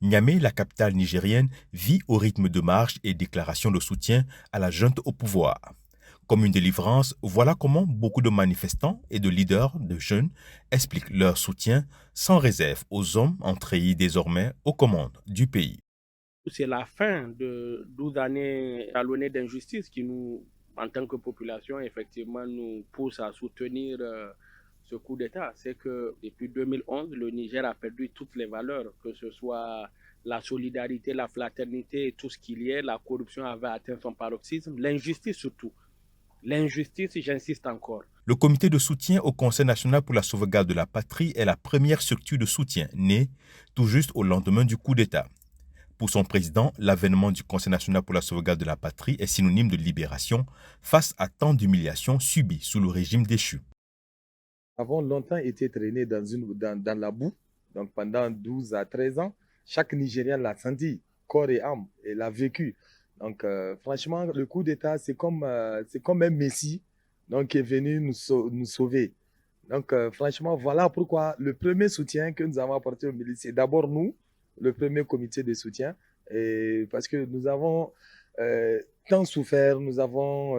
Niamey, la capitale nigérienne, vit au rythme de marches et déclarations de soutien à la junte au pouvoir. Comme une délivrance, voilà comment beaucoup de manifestants et de leaders de jeunes expliquent leur soutien sans réserve aux hommes entrés désormais aux commandes du pays. C'est la fin de 12 années jalonnées d'injustice qui nous, en tant que population, effectivement, nous pousse à soutenir ce coup d'État. C'est que depuis 2011, le Niger a perdu toutes les valeurs, que ce soit la solidarité, la fraternité, tout ce qu'il y ait. La corruption avait atteint son paroxysme, l'injustice surtout. L'injustice, j'insiste encore. Le comité de soutien au Conseil national pour la sauvegarde de la patrie est la première structure de soutien née tout juste au lendemain du coup d'État. Pour son président, l'avènement du Conseil national pour la sauvegarde de la patrie est synonyme de libération face à tant d'humiliations subies sous le régime déchu. Nous avons longtemps été traînés dans la boue, donc pendant 12 à 13 ans. Chaque Nigérien l'a senti, corps et âme, et l'a vécu. Donc franchement, le coup d'État, c'est comme un messie donc, qui est venu nous sauver. Donc franchement, voilà pourquoi le premier soutien que nous avons apporté au milices, c'est d'abord nous, le premier comité de soutien, et parce que nous avons tant souffert, nous avons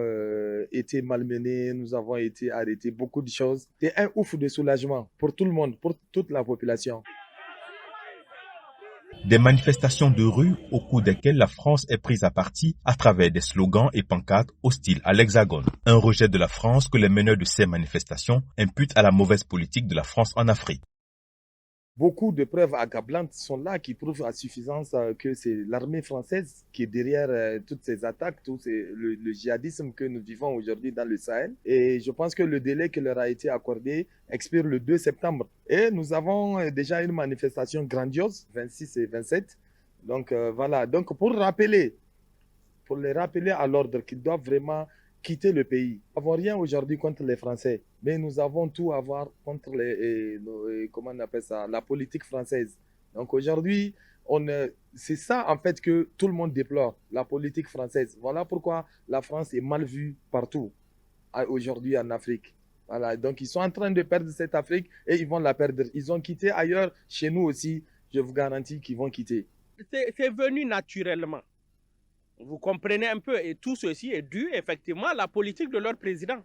été malmenés, nous avons été arrêtés, beaucoup de choses. C'est un ouf de soulagement pour tout le monde, pour toute la population. Des manifestations de rue au cours desquelles la France est prise à partie à travers des slogans et pancartes hostiles à l'Hexagone. Un rejet de la France que les meneurs de ces manifestations imputent à la mauvaise politique de la France en Afrique. Beaucoup de preuves accablantes sont là qui prouvent à suffisance que c'est l'armée française qui est derrière toutes ces attaques, le djihadisme que nous vivons aujourd'hui dans le Sahel. Et je pense que le délai qui leur a été accordé expire le 2 septembre. Et nous avons déjà une manifestation grandiose, 26 et 27. Donc voilà, donc pour les rappeler à l'ordre qu'ils doivent vraiment quitter le pays. Nous n'avons rien aujourd'hui contre les Français, mais nous avons tout à voir contre la politique française. Donc aujourd'hui, c'est ça en fait que tout le monde déplore, la politique française. Voilà pourquoi la France est mal vue partout aujourd'hui en Afrique. Voilà, donc ils sont en train de perdre cette Afrique et ils vont la perdre. Ils ont quitté ailleurs, chez nous aussi, je vous garantis qu'ils vont quitter. C'est venu naturellement. Vous comprenez un peu, et tout ceci est dû effectivement à la politique de leur président.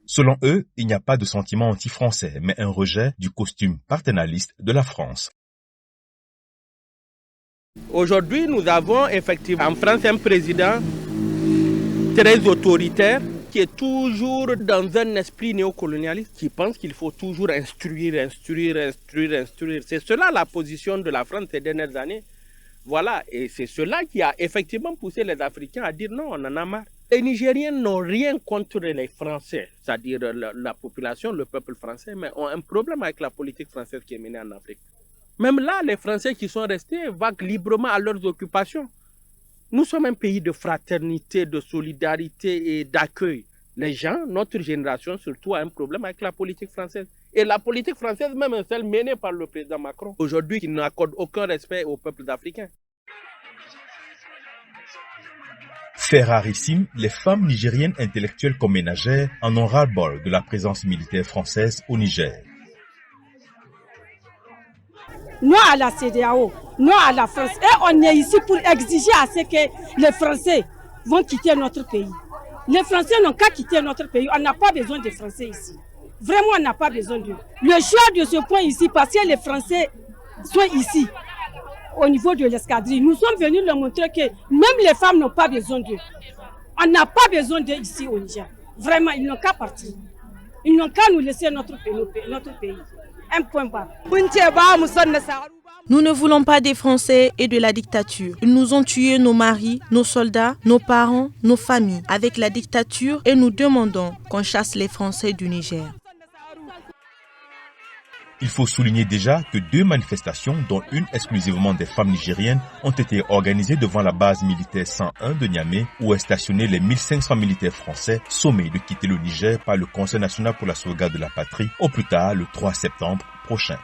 Selon eux, il n'y a pas de sentiment anti-français, mais un rejet du costume paternaliste de la France. Aujourd'hui, nous avons effectivement en France un président très autoritaire qui est toujours dans un esprit néocolonialiste, qui pense qu'il faut toujours instruire. C'est cela la position de la France ces dernières années. Voilà, et c'est cela qui a effectivement poussé les Africains à dire non, on en a marre. Les Nigériens n'ont rien contre les Français, c'est-à-dire la population, le peuple français, mais ont un problème avec la politique française qui est menée en Afrique. Même là, les Français qui sont restés vaguent librement à leurs occupations. Nous sommes un pays de fraternité, de solidarité et d'accueil. Les gens, notre génération surtout, a un problème avec la politique française. Et la politique française, même celle menée par le président Macron, aujourd'hui, qui n'accorde aucun respect aux peuples africains. Fait rarissime, les femmes nigériennes intellectuelles comme ménagères en ont ras-le-bol de la présence militaire française au Niger. Non à la CEDEAO, non à la France. Et on est ici pour exiger à ce que les Français vont quitter notre pays. Les Français n'ont qu'à quitter notre pays. On n'a pas besoin des Français ici. Vraiment, on n'a pas besoin d'eux. Le choix de ce point ici, parce que les Français sont ici, au niveau de l'escadrille, nous sommes venus leur montrer que même les femmes n'ont pas besoin d'eux. On n'a pas besoin d'eux ici au Niger. Vraiment, ils n'ont qu'à partir. Ils n'ont qu'à nous laisser notre pays. Un point bas. Nous ne voulons pas des Français et de la dictature. Ils nous ont tués nos maris, nos soldats, nos parents, nos familles avec la dictature et nous demandons qu'on chasse les Français du Niger. Il faut souligner déjà que 2 manifestations, dont une exclusivement des femmes nigériennes, ont été organisées devant la base militaire 101 de Niamey, où est stationné les 1500 militaires français sommés de quitter le Niger par le Conseil national pour la sauvegarde de la patrie, au plus tard le 3 septembre prochain.